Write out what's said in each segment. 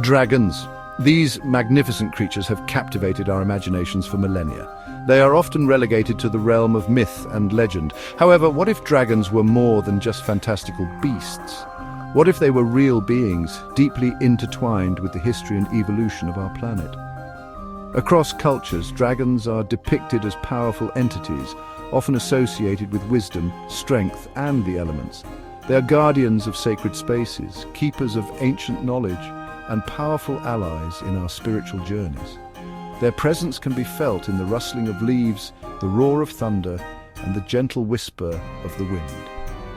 Dragons. These magnificent creatures have captivated our imaginations for millennia. They are often relegated to the realm of myth and legend. However, what if dragons were more than just fantastical beasts? What if they were real beings, deeply intertwined with the history and evolution of our planet? Across cultures, dragons are depicted as powerful entities, often associated with wisdom, strength, and the elements. They are guardians of sacred spaces, keepers of ancient knowledge, and powerful allies in our spiritual journeys. Their presence can be felt in the rustling of leaves, the roar of thunder, and the gentle whisper of the wind.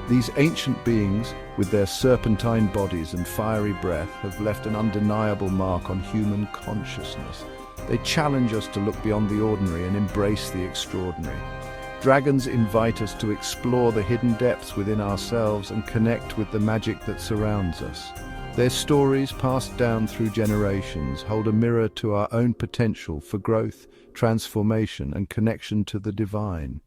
These ancient beings, with their serpentine bodies and fiery breath, have left an undeniable mark on human consciousness. They challenge us to look beyond the ordinary and embrace the extraordinary. Dragons invite us to explore the hidden depths within ourselves and connect with the magic that surrounds us. Their stories, passed down through generations, hold a mirror to our own potential for growth, transformation, and connection to the divine.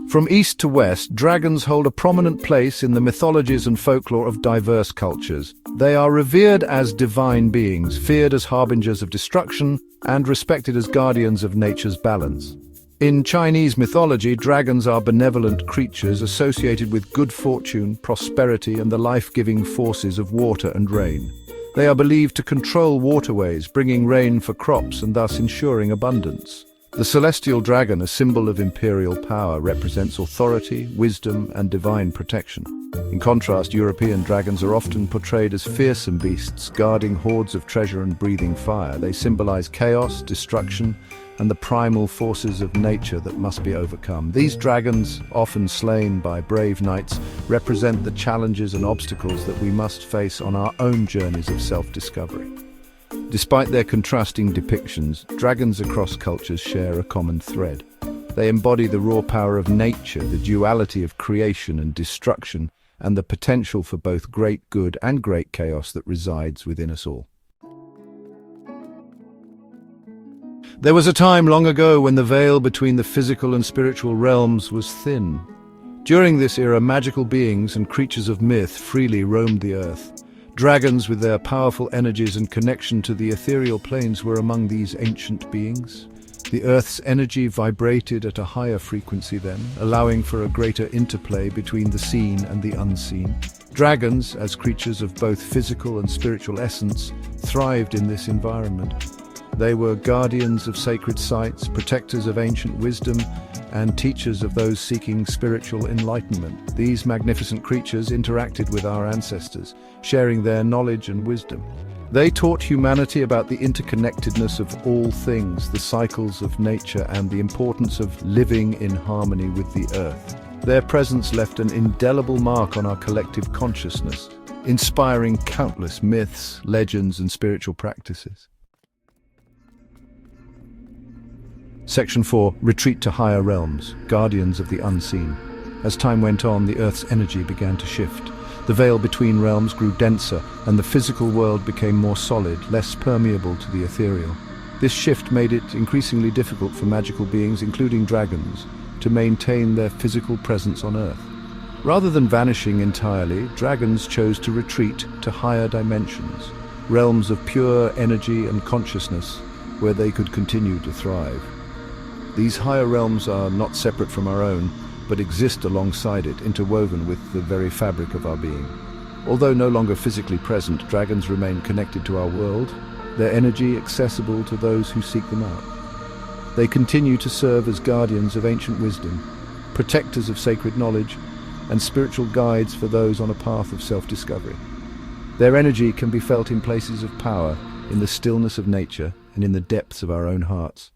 From east to west, dragons hold a prominent place in the mythologies and folklore of diverse cultures. They are revered as divine beings, feared as harbingers of destruction, and respected as guardians of nature's balance. In Chinese mythology, dragons are benevolent creatures associated with good fortune, prosperity, and the life-giving forces of water and rain. They are believed to control waterways, bringing rain for crops and thus ensuring abundance. The celestial dragon, a symbol of imperial power, represents authority, wisdom, and divine protection. In contrast, European dragons are often portrayed as fearsome beasts, guarding hordes of treasure and breathing fire. They symbolize chaos, destruction, and the primal forces of nature that must be overcome. These dragons, often slain by brave knights, represent the challenges and obstacles that we must face on our own journeys of self-discovery. Despite their contrasting depictions, dragons across cultures share a common thread. They embody the raw power of nature, the duality of creation and destruction, and the potential for both great good and great chaos that resides within us all. There was a time long ago when the veil between the physical and spiritual realms was thin. During this era, magical beings and creatures of myth freely roamed the earth. Dragons, with their powerful energies and connection to the ethereal planes, were among these ancient beings. The Earth's energy vibrated at a higher frequency then, allowing for a greater interplay between the seen and the unseen. Dragons, as creatures of both physical and spiritual essence, thrived in this environment. They were guardians of sacred sites, protectors of ancient wisdom, and teachers of those seeking spiritual enlightenment. These magnificent creatures interacted with our ancestors, sharing their knowledge and wisdom. They taught humanity about the interconnectedness of all things, the cycles of nature, and the importance of living in harmony with the earth. Their presence left an indelible mark on our collective consciousness, inspiring countless myths, legends, and spiritual practices. Section 4. Retreat to higher realms, guardians of the unseen. As time went on, the Earth's energy began to shift. The veil between realms grew denser, and the physical world became more solid, less permeable to the ethereal. This shift made it increasingly difficult for magical beings, including dragons, to maintain their physical presence on Earth. Rather than vanishing entirely, dragons chose to retreat to higher dimensions, realms of pure energy and consciousness, where they could continue to thrive. These higher realms are not separate from our own, but exist alongside it, interwoven with the very fabric of our being. Although no longer physically present, dragons remain connected to our world, their energy accessible to those who seek them out. They continue to serve as guardians of ancient wisdom, protectors of sacred knowledge, and spiritual guides for those on a path of self-discovery. Their energy can be felt in places of power, in the stillness of nature, and in the depths of our own hearts.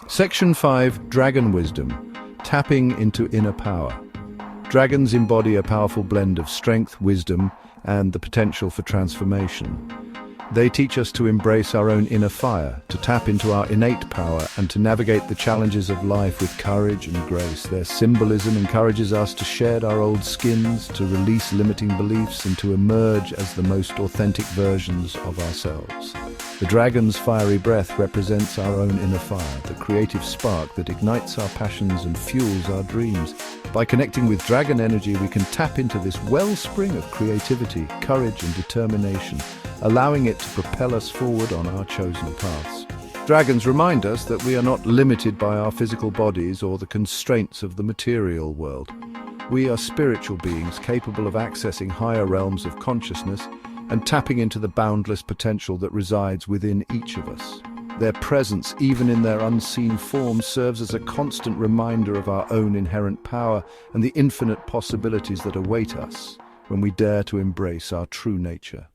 Section 5. Dragon Wisdom. Tapping into inner power. Dragons embody a powerful blend of strength, wisdom, and the potential for transformation. They teach us to embrace our own inner fire, to tap into our innate power, and to navigate the challenges of life with courage and grace. Their symbolism encourages us to shed our old skins, to release limiting beliefs, and to emerge as the most authentic versions of ourselves. The dragon's fiery breath represents our own inner fire, the creative spark that ignites our passions and fuels our dreams. By connecting with dragon energy, we can tap into this wellspring of creativity, courage, and determination, allowing it to propel us forward on our chosen paths. Dragons remind us that we are not limited by our physical bodies or the constraints of the material world. We are spiritual beings capable of accessing higher realms of consciousness and tapping into the boundless potential that resides within each of us. Their presence, even in their unseen form, serves as a constant reminder of our own inherent power and the infinite possibilities that await us when we dare to embrace our true nature.